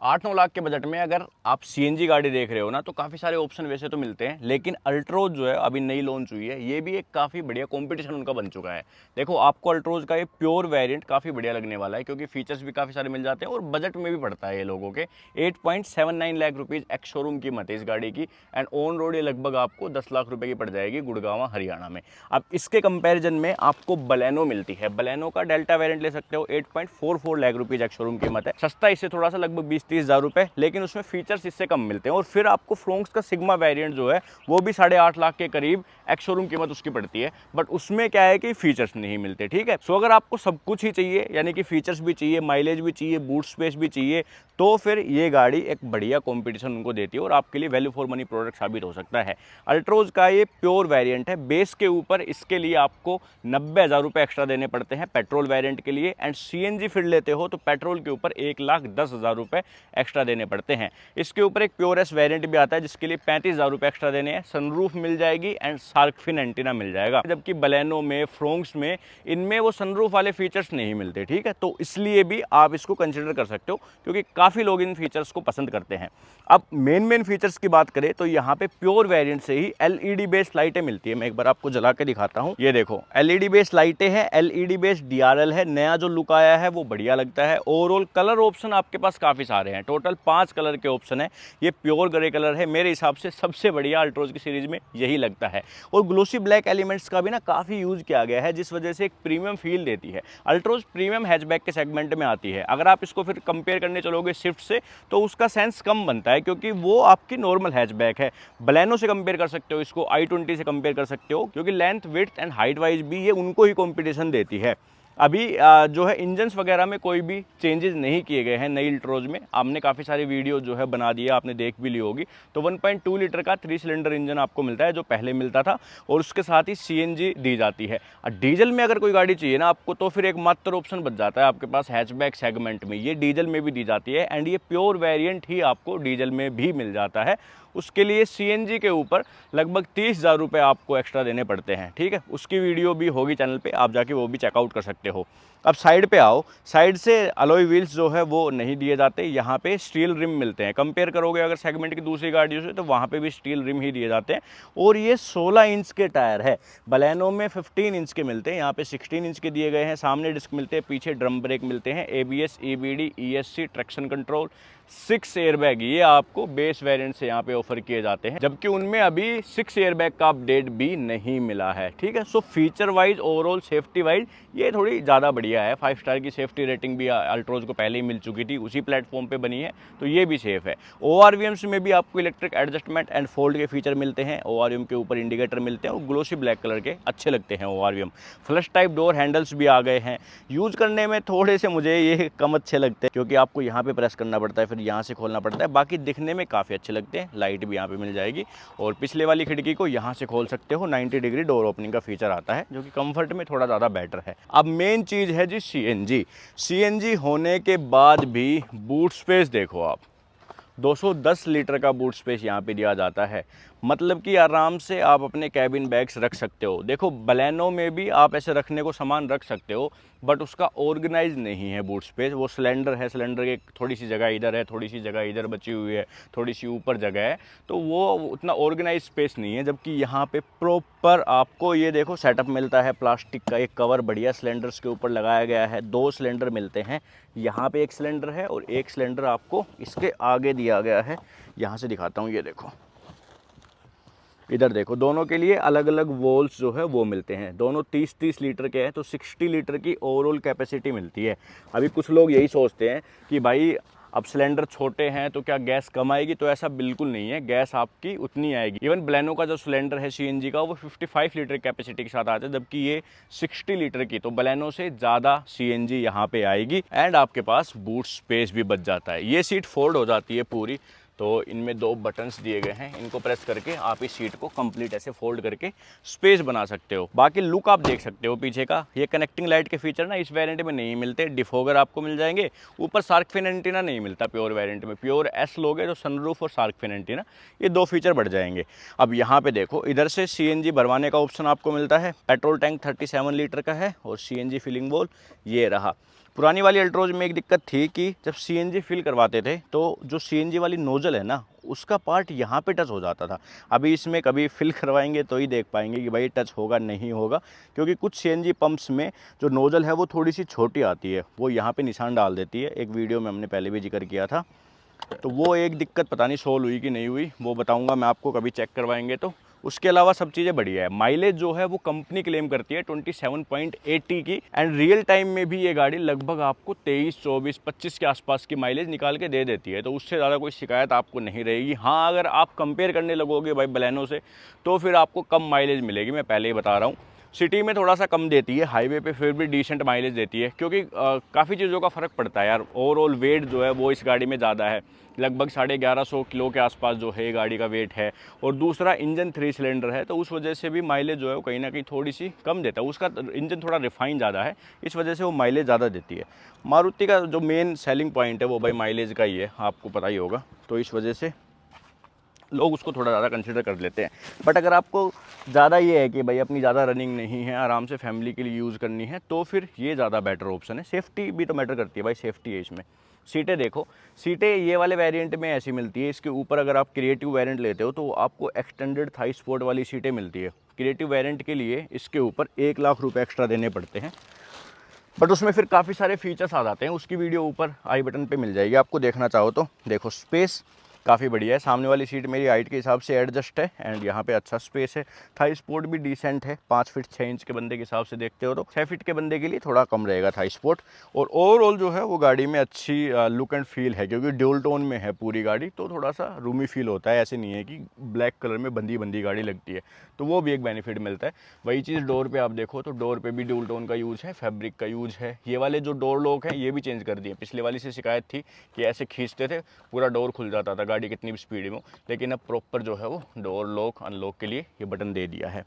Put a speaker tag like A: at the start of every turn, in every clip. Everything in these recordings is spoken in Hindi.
A: 8-9 लाख के बजट में अगर आप सीएनजी गाड़ी देख रहे हो ना, तो काफ़ी सारे ऑप्शन वैसे तो मिलते हैं, लेकिन अल्ट्रोज जो है अभी नई लॉन्च हुई है, ये भी एक काफ़ी बढ़िया कंपटीशन उनका बन चुका है। देखो आपको अल्ट्रोज का ये प्योर वेरिएंट काफ़ी बढ़िया लगने वाला है, क्योंकि फीचर्स भी काफ़ी सारे मिल जाते हैं और बजट में भी पड़ता है ये लोगों के। 8.79 लाख रुपीज़ एक्स शोरूम कीमत है इस गाड़ी की, एंड ऑन रोड ये लगभग आपको 10 लाख रुपये की पड़ जाएगी गुड़गांव हरियाणा में। अब इसके कंपेरिजन में आपको बलेनो मिलती है, बलेनो का डेल्टा वेरिएंट ले सकते हो, 8.44 लाख रुपीज़ एक्स शोरूम कीमत है, सस्ता इससे थोड़ा सा लगभग 20-30 हज़ार रुपये, लेकिन उसमें फीचर्स इससे कम मिलते हैं। और फिर आपको फ्रोंक्स का सिग्मा वेरिएंट जो है वो भी 8.5 लाख के करीब एक्स शोरूम कीमत उसकी पड़ती है, बट उसमें क्या है कि फीचर्स नहीं मिलते। ठीक है, सो अगर आपको सब कुछ ही चाहिए, यानी कि फीचर्स भी चाहिए, माइलेज भी चाहिए, बूट स्पेस भी चाहिए, तो फिर ये गाड़ी एक बढ़िया कंपटीशन उनको देती है और आपके लिए वैल्यू फॉर मनी प्रोडक्ट साबित हो सकता है। अल्ट्रोज का ये प्योर वेरिएंट है, बेस के ऊपर इसके लिए आपको 90,000 रुपये एक्स्ट्रा देने पड़ते हैं पेट्रोल वेरिएंट के लिए, एंड सीएनजी फिर लेते हो तो पेट्रोल के ऊपर 1,10,000 रुपये एक्स्ट्रा देने पड़ते हैं। इसके ऊपर एक प्योर एस वेरिएंट भी आता है जिसके लिए 35,000 रुपये एक्स्ट्रा देने हैं, सनरूफ मिल जाएगी एंड शार्क फिन एंटीना मिल जाएगा, जबकि बलेनो में, फ्रोंक्स में, इनमें वो सनरूफ वाले फीचर्स नहीं मिलते। ठीक है, तो इसलिए भी आप इसको कंसिडर कर सकते हो, क्योंकि काफ़ी लोग इन फीचर्स को पसंद करते हैं। अब मेन फीचर्स की बात करें तो यहाँ पे प्योर वेरिएंट से ही एलईडी बेस्ड लाइटें मिलती है। मैं एक बार आपको जला के दिखाता हूँ, ये देखो एलईडी बेस्ड लाइटें हैं, एलईडी बेस्ड डीआरएल है, नया जो लुक आया है वो बढ़िया लगता है। ओवरऑल कलर ऑप्शन आपके पास काफ़ी सारे हैं, टोटल 5 कलर के ऑप्शन है। ये प्योर ग्रे कलर है, मेरे हिसाब से सबसे बढ़िया अल्ट्रोज की सीरीज में यही लगता है। और ग्लोसी ब्लैक एलिमेंट्स का भी ना काफ़ी यूज किया गया है, जिस वजह से एक प्रीमियम फील देती है। अल्ट्रोज प्रीमियम हैचबैक के सेगमेंट में आती है। अगर आप इसको फिर कंपेयर करने चलोगे स्विफ्ट से, तो उसका सेंस कम बनता है, क्योंकि वो आपकी नॉर्मल हैचबैक है। बलेनो से कंपेयर कर सकते हो इसको, i20 से कंपेयर कर सकते हो, क्योंकि length, width and height wise भी ये उनको ही कंपटीशन देती है। अभी जो है इंजन्स वगैरह में कोई भी चेंजेस नहीं किए गए हैं नई अल्ट्रोज में। आपने काफ़ी सारी वीडियो जो है बना दिया, आपने देख भी ली होगी। तो 1.2 लीटर का 3 सिलेंडर इंजन आपको मिलता है, जो पहले मिलता था, और उसके साथ ही सीएनजी दी जाती है। डीजल में अगर कोई गाड़ी चाहिए ना आपको, तो फिर एक मात्र ऑप्शन बच जाता है आपके पास हैचबैक सेगमेंट में, ये डीजल में भी दी जाती है, एंड ये प्योर वेरिएंट ही आपको डीजल में भी मिल जाता है। उसके लिए सीएनजी के ऊपर लगभग 30,000 रुपये आपको एक्स्ट्रा देने पड़ते हैं। ठीक है, उसकी वीडियो भी होगी चैनल पे, आप जाके वो भी चेकआउट कर सकते हो। अब साइड पे आओ, साइड से अलॉय व्हील्स जो है वो नहीं दिए जाते, यहाँ पे स्टील रिम मिलते हैं। कंपेयर करोगे अगर सेगमेंट की दूसरी गाड़ियों से, तो वहाँ पे भी स्टील रिम ही दिए जाते हैं। और ये 16 इंच के टायर है, बलेनो में 15 इंच के मिलते हैं, यहाँ पे 16 इंच के दिए गए हैं। सामने डिस्क मिलते हैं, पीछे ड्रम ब्रेक मिलते हैं, ABS, EBD, ESC, traction control, 6 airbag ये आपको बेस वेरिएंट से यहाँ पे ऑफर किए जाते हैं, जबकि उनमें अभी 6 एयरबैग का अपडेट भी नहीं मिला है। ठीक है, so feature wise, overall safety wise ये थोड़ी ज़्यादा बढ़िया है। 5 स्टार की सेफ्टी रेटिंग भी अल्ट्रोज को पहले ही मिल चुकी थी, उसी प्लेटफॉर्म पे बनी है, तो ये भी सेफ है। ओआरवीएम्स में भी आपको इलेक्ट्रिक एडजस्टमेंट एंड फोल्ड के फीचर मिलते हैं, ओआरवीएम के ऊपर इंडिकेटर मिलते हैं और ग्लोसी ब्लैक कलर के अच्छे लगते हैं ORVM. Flush type door handles भी आ गए हैं, यूज़ करने में थोड़े से मुझे ये कम अच्छे लगते हैं, क्योंकि आपको यहाँ पे प्रेस करना पड़ता है, फिर यहाँ से खोलना पड़ता है। बाकी दिखने में काफ़ी अच्छे लगते हैं, लाइट भी यहाँ पे मिल जाएगी, और पिछले वाली खिड़की को यहाँ से खोल सकते हो, 90 डिग्री डोर ओपनिंग का फीचर आता है, जो कि कंफर्ट में थोड़ा ज़्यादा बेटर है। अब मेन चीज़ है जी सीएनजी होने के बाद भी बूट स्पेस देखो आप, 210 लीटर का बूट स्पेस यहाँ पे दिया जाता है, मतलब कि आराम से आप अपने कैबिन बैग्स रख सकते हो। देखो बलेनो में भी आप ऐसे रखने को सामान रख सकते हो, बट उसका ऑर्गेनाइज नहीं है बूट स्पेस। वो सिलेंडर है, सिलेंडर की थोड़ी सी जगह इधर है, थोड़ी सी जगह इधर बची हुई है, थोड़ी सी ऊपर जगह है, तो वो उतना ऑर्गेनाइज स्पेस नहीं है। जबकि यहाँ पे प्रॉपर आपको ये देखो सेटअप मिलता है, प्लास्टिक का एक कवर बढ़िया सिलेंडर्स के ऊपर लगाया गया है। 2 सिलेंडर मिलते हैं, यहाँ पे एक सिलेंडर है और एक सिलेंडर आपको इसके आगे दिया गया है। यहाँ से दिखाता हूँ, ये देखो, इधर देखो, दोनों के लिए अलग अलग वॉल्स जो है वो मिलते हैं। दोनों 30-30 लीटर के हैं, तो 60 लीटर की ओवरऑल कैपेसिटी मिलती है। अभी कुछ लोग यही सोचते हैं कि भाई अब सिलेंडर छोटे हैं तो क्या गैस कम आएगी, तो ऐसा बिल्कुल नहीं है, गैस आपकी उतनी आएगी। इवन बलेनो का जो सिलेंडर है सीएनजी का, वो 55 लीटर कैपेसिटी के साथ आता है, जबकि ये 60 लीटर की, तो बलेनो से ज़्यादा सीएनजी यहाँ पे आएगी, एंड आपके पास बूट स्पेस भी बच जाता है। ये सीट फोल्ड हो जाती है पूरी, तो इनमें 2 बटन्स दिए गए हैं, इनको प्रेस करके आप इस सीट को कंप्लीट ऐसे फोल्ड करके स्पेस बना सकते हो। बाकी लुक आप देख सकते हो पीछे का, ये कनेक्टिंग लाइट के फीचर ना इस वेरिएंट में नहीं मिलते। डिफोगर आपको मिल जाएंगे, ऊपर शार्क फिन एंटीना नहीं मिलता प्योर वेरिएंट में। प्योर एस लोगे तो सनरूफ और शार्क फिन एंटीना, ये 2 फीचर बढ़ जाएंगे। अब यहाँ पे देखो, इधर से सीएनजी भरवाने का ऑप्शन आपको मिलता है। पेट्रोल टैंक 37 लीटर का है और सीएनजी फिलिंग बोल ये रहा। पुरानी वाली अल्ट्रोज में एक दिक्कत थी कि जब सीएनजी फिल करवाते थे तो जो सीएनजी वाली नोजल है ना, उसका पार्ट यहाँ पे टच हो जाता था। अभी इसमें कभी फिल करवाएंगे तो ही देख पाएंगे कि भाई टच होगा नहीं होगा, क्योंकि कुछ सीएनजी पंप्स में जो नोजल है वो थोड़ी सी छोटी आती है, वो यहाँ पे निशान डाल देती है। एक वीडियो में हमने पहले भी जिक्र किया था। तो वो एक दिक्कत पता नहीं सोल्व हुई कि नहीं हुई, वो बताऊंगा मैं आपको कभी चेक करवाएंगे तो। उसके अलावा सब चीज़ें बढ़िया है। माइलेज जो है वो कंपनी क्लेम करती है 27.80 की, एंड रियल टाइम में भी ये गाड़ी लगभग आपको 23, 24, 25 के आसपास की माइलेज निकाल के दे देती है। तो उससे ज़्यादा कोई शिकायत आपको नहीं रहेगी। हाँ, अगर आप कंपेयर करने लगोगे भाई बलेनो से, तो फिर आपको कम माइलेज मिलेगी, मैं पहले ही बता रहा हूँ। सिटी में थोड़ा सा कम देती है, हाईवे पे फिर भी डिसेंट माइलेज देती है, क्योंकि काफ़ी चीज़ों का फ़र्क पड़ता है यार। ओवरऑल वेट जो है वो इस गाड़ी में ज़्यादा है, लगभग 1150 किलो के आसपास जो है गाड़ी का वेट है। और दूसरा, इंजन 3 सिलेंडर है, तो उस वजह से भी माइलेज जो है वो कहीं ना कहीं थोड़ी सी कम देता है। उसका इंजन थोड़ा रिफाइन ज़्यादा है, इस वजह से वो माइलेज ज़्यादा देती है। मारुति का जो मेन सेलिंग पॉइंट है वो भाई माइलेज का ही है, आपको पता ही होगा। तो इस वजह से लोग उसको थोड़ा ज़्यादा कंसिडर कर लेते हैं। बट अगर आपको ज़्यादा ये है कि भाई अपनी ज़्यादा रनिंग नहीं है, आराम से फैमिली के लिए यूज़ करनी है, तो फिर ये ज़्यादा बेटर ऑप्शन है। सेफ्टी भी तो मैटर करती है भाई, सेफ्टी है इसमें। सीटें देखो, सीटें ये वाले वेरिएंट में ऐसी मिलती है। इसके ऊपर अगर आप क्रिएटिव वेरिएंट लेते हो तो आपको एक्सटेंडेड थाई सपोर्ट वाली सीटें मिलती है। क्रिएटिव वेरिएंट के लिए इसके ऊपर 1 लाख रुपये एक्स्ट्रा देने पड़ते हैं, बट उसमें फिर काफ़ी सारे फीचर्स आ जाते हैं। उसकी वीडियो ऊपर आई बटन पे मिल जाएगी, आपको देखना चाहो तो। देखो, स्पेस काफ़ी बढ़िया है। सामने वाली सीट मेरी हाइट के हिसाब से एडजस्ट है, एंड यहाँ पे अच्छा स्पेस है। थाई सपोर्ट भी डिसेंट है, 5 फीट 6 इंच के बंदे के हिसाब से देखते हो तो 6 फीट के बंदे के लिए थोड़ा कम रहेगा थाई सपोर्ट। और ओवरऑल जो है वो गाड़ी में अच्छी लुक एंड फील है, क्योंकि ड्यूल टोन में है पूरी गाड़ी, तो थोड़ा सा रूमी फील होता है। ऐसे नहीं है कि ब्लैक कलर में बंदी बंदी गाड़ी लगती है, तो वो भी एक बेनिफिट मिलता है। वही चीज़ डोर पे आप देखो तो डोर पे भी ड्यूल टोन का यूज़ है, फैब्रिक का यूज़ है। ये वाले जो डोर लॉक हैं ये भी चेंज कर दिए। पिछले वाली से शिकायत थी कि ऐसे खींचते थे पूरा डोर खुल जाता था गाड़ी कितनी भी स्पीड में हो, लेकिन अब प्रॉपर जो है वो डोर लॉक अनलॉक के लिए ये बटन दे दिया है।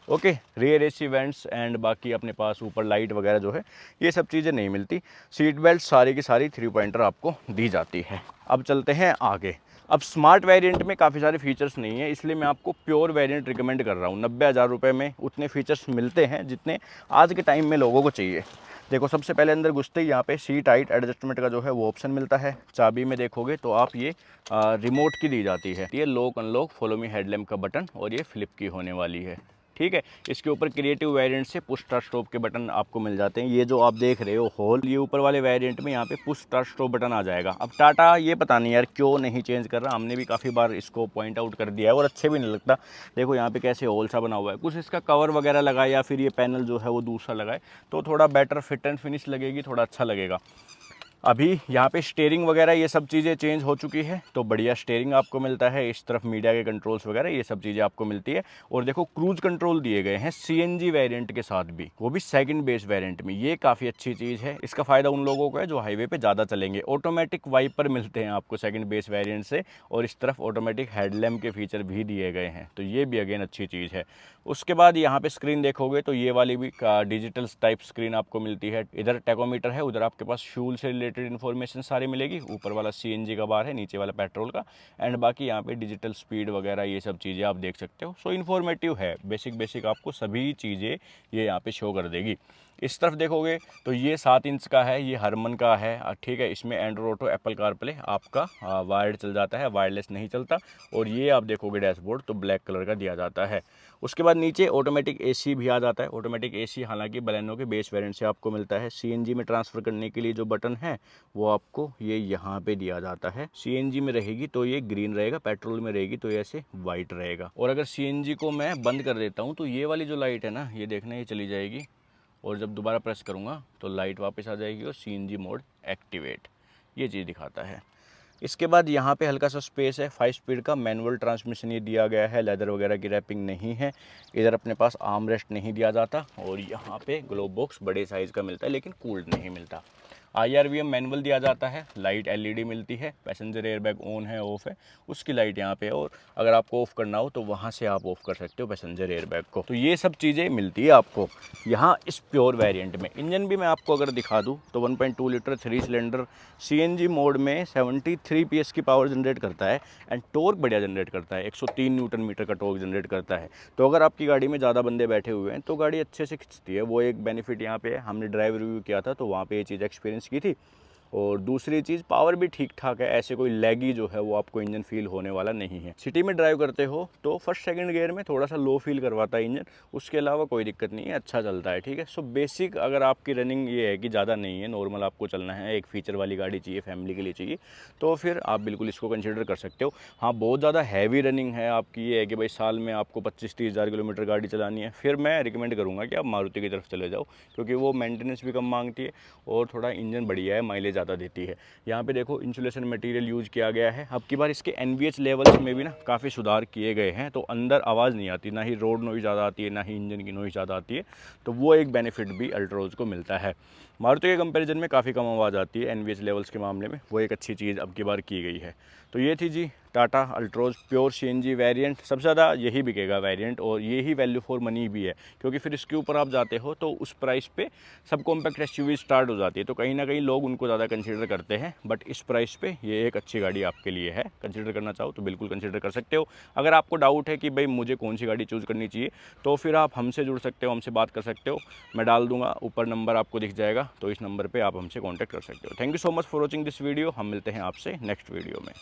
A: Okay, rear AC vents and बाकी अपने पास ऊपर लाइट वगैरह जो है ये सब चीज़ें नहीं मिलती। सीट बेल्ट सारी की सारी 3 पॉइंटर आपको दी जाती है। अब चलते हैं आगे। अब स्मार्ट वेरिएंट में काफ़ी सारे फीचर्स नहीं है, इसलिए मैं आपको प्योर वेरिएंट रिकमेंड कर रहा हूँ। 90,000 रुपये में उतने फीचर्स मिलते हैं जितने आज के टाइम में लोगों को चाहिए। देखो, सबसे पहले अंदर घुसते ही यहाँ पे सीट हाइट एडजस्टमेंट का जो है वो ऑप्शन मिलता है। चाबी में देखोगे तो आप ये रिमोट की दी जाती है। ये lock unlock follow me headlamp का बटन, और ये फ्लिप की होने वाली है। ठीक है, इसके ऊपर क्रिएटिव वेरिएंट से पुश स्टार्ट स्टॉप के बटन आपको मिल जाते हैं। ये जो आप देख रहे हो होल, ये ऊपर वाले वेरिएंट में यहाँ पे पुश स्टार्ट स्टॉप बटन आ जाएगा। अब टाटा ये पता नहीं यार क्यों नहीं चेंज कर रहा, हमने भी काफ़ी बार इसको पॉइंट आउट कर दिया है और अच्छे भी नहीं लगता। देखो यहाँ पे कैसे होल सा बना हुआ है, कुछ इसका कवर वगैरह लगाए या फिर ये पैनल जो है वो दूसरा लगाए तो थोड़ा बेटर फिट एंड फिनिश लगेगी, थोड़ा अच्छा लगेगा। अभी यहाँ पे स्टीयरिंग वगैरह ये सब चीज़ें चेंज हो चुकी है, तो बढ़िया स्टीयरिंग आपको मिलता है। इस तरफ मीडिया के कंट्रोल्स वगैरह ये सब चीज़ें आपको मिलती है। और देखो, क्रूज कंट्रोल दिए गए हैं सीएनजी वेरिएंट के साथ भी, वो भी सेकंड बेस वेरिएंट में। ये काफ़ी अच्छी चीज़ है, इसका फ़ायदा उन लोगों को है जो हाईवे पे ज़्यादा चलेंगे। ऑटोमेटिक वाइपर मिलते हैं आपको सेकंड बेस वेरिएंट से, और इस तरफ ऑटोमेटिक हेडलैम्प के फीचर भी दिए गए हैं, तो ये भी अगेन अच्छी चीज़ है। उसके बाद यहाँ पे स्क्रीन देखोगे तो ये वाली भी डिजिटल टाइप स्क्रीन आपको मिलती है। इधर टैकोमीटर है, उधर आपके पास फ्यूल से रिलेटेड इन्फॉर्मेशन सारी मिलेगी। ऊपर वाला सीएनजी का बार है, नीचे वाला पेट्रोल का, एंड बाकी यहाँ पे डिजिटल स्पीड वगैरह ये सब चीज़ें आप देख सकते हो। सो इन्फॉर्मेटिव है, बेसिक आपको सभी चीज़ें ये यहाँ पे शो कर देगी। इस तरफ देखोगे तो ये 7 इंच का है, ये हरमन का है। ठीक है, इसमें एंड्रॉइड ऑटो, एप्पल कारप्ले आपका वायर्ड चल जाता है, वायरलेस नहीं चलता। और ये आप देखोगे डैशबोर्ड तो ब्लैक कलर का दिया जाता है। उसके बाद नीचे ऑटोमेटिक एसी भी आ जाता है। ऑटोमेटिक एसी हालांकि बलेनो के बेस वेरिएंट से आपको मिलता है। सीएनजी में ट्रांसफ़र करने के लिए जो बटन है वो आपको ये यहाँ पे दिया जाता है। सीएनजी में रहेगी तो ये ग्रीन रहेगा, पेट्रोल में रहेगी तो ये ऐसे वाइट रहेगा। और अगर सीएनजी को मैं बंद कर देता हूँ तो ये वाली जो लाइट है ना, ये देखना ये चली जाएगी, और जब दोबारा प्रेस करूँगा तो लाइट वापस आ जाएगी और सीएनजी मोड एक्टिवेट, ये चीज़ दिखाता है। इसके बाद यहाँ पे हल्का सा स्पेस है, 5 स्पीड का मैनुअल ट्रांसमिशन ये दिया गया है। लेदर वगैरह की रैपिंग नहीं है। इधर अपने पास आर्म रेस्ट नहीं दिया जाता, और यहाँ पे ग्लोब बॉक्स बड़े साइज़ का मिलता है लेकिन कूल्ड नहीं मिलता। IRVM मैनुअल दिया जाता है, लाइट LED मिलती है, पैसेंजर एयरबैग ऑन है ऑफ है उसकी लाइट यहाँ पे है, और अगर आपको ऑफ़ करना हो तो वहाँ से आप ऑफ़ कर सकते हो पैसेंजर एयरबैग को। तो ये सब चीज़ें मिलती है आपको यहाँ इस प्योर वेरिएंट में। इंजन भी मैं आपको अगर दिखा दूँ तो 1.2 लीटर 3 सिलेंडर CNG मोड में 73 PS की पावर जनरेट करता है एंड टॉर्क बढ़िया जनरेट करता है, 103 न्यूटन मीटर का टॉर्क जनरेट करता है। तो अगर आपकी गाड़ी में ज़्यादा बंदे बैठे हुए हैं तो गाड़ी अच्छे से खिंचती है, वो एक बेनिफिट यहाँ पे है। हमने ड्राइव रिव्यू किया था तो वहाँ पे ये चीज़ एक्सपीरियंस की थी। और दूसरी चीज़ पावर भी ठीक ठाक है, ऐसे कोई लैगी जो है वो आपको इंजन फील होने वाला नहीं है। सिटी में ड्राइव करते हो तो फर्स्ट सेकंड गियर में थोड़ा सा लो फील करवाता है इंजन, उसके अलावा कोई दिक्कत नहीं है, अच्छा चलता है। ठीक है, सो बेसिक अगर आपकी रनिंग ये है कि ज़्यादा नहीं है, नॉर्मल आपको चलना है, एक फीचर वाली गाड़ी चाहिए, फैमिली के लिए चाहिए, तो फिर आप बिल्कुल इसको कंसिडर कर सकते हो। हाँ, बहुत ज़्यादा हैवी रनिंग है आपकी, ये है कि भाई साल में आपको 25-30 हज़ार किलोमीटर गाड़ी चलानी है, फिर मैं रिकमेंड करूँगा कि आप मारुति की तरफ चले जाओ, क्योंकि वो मेंटेनेंस भी कम मांगती है और थोड़ा इंजन बढ़िया है, माइलेज ज़्यादा देती है। यहाँ पे देखो इंसुलेशन मटेरियल यूज़ किया गया है। अब की बार इसके NVH लेवल्स में भी ना काफ़ी सुधार किए गए हैं, तो अंदर आवाज़ नहीं आती, ना ही रोड नॉइज़ ज़्यादा आती है, ना ही इंजन की नॉइज़ ज़्यादा आती है। तो वो एक बेनिफिट भी अल्ट्रोज को मिलता है। मारुति के कंपैरिजन में काफ़ी कम आवाज़ आती है NVH लेवल्स के मामले में, वो एक अच्छी चीज़ अब की बार की गई है। तो ये थी जी Tata Altroz pure CNG variant. सबसे ज़्यादा यही बिकेगा वेरिएंट, और ये ही वैल्यू फॉर मनी भी है, क्योंकि फिर इसके ऊपर आप जाते हो तो उस प्राइस पे सब कॉम्पैक्ट SUV स्टार्ट हो जाती है, तो कहीं ना कहीं लोग उनको ज़्यादा कंसीडर करते हैं। बट इस प्राइस पे ये एक अच्छी गाड़ी आपके लिए है, कंसीडर करना चाहो तो बिल्कुल कंसीडर कर सकते हो। अगर आपको डाउट है कि भाई मुझे कौन सी गाड़ी चूज़ करनी चाहिए, तो फिर आप हमसे जुड़ सकते हो, हमसे बात कर सकते हो। मैं डाल दूंगा, ऊपर नंबर आपको दिख जाएगा, तो इस नंबर पर आप हमसे कॉन्टैक्ट कर सकते हो। Thank you so much for watching this video. हम मिलते हैं आपसे नेक्स्ट वीडियो में।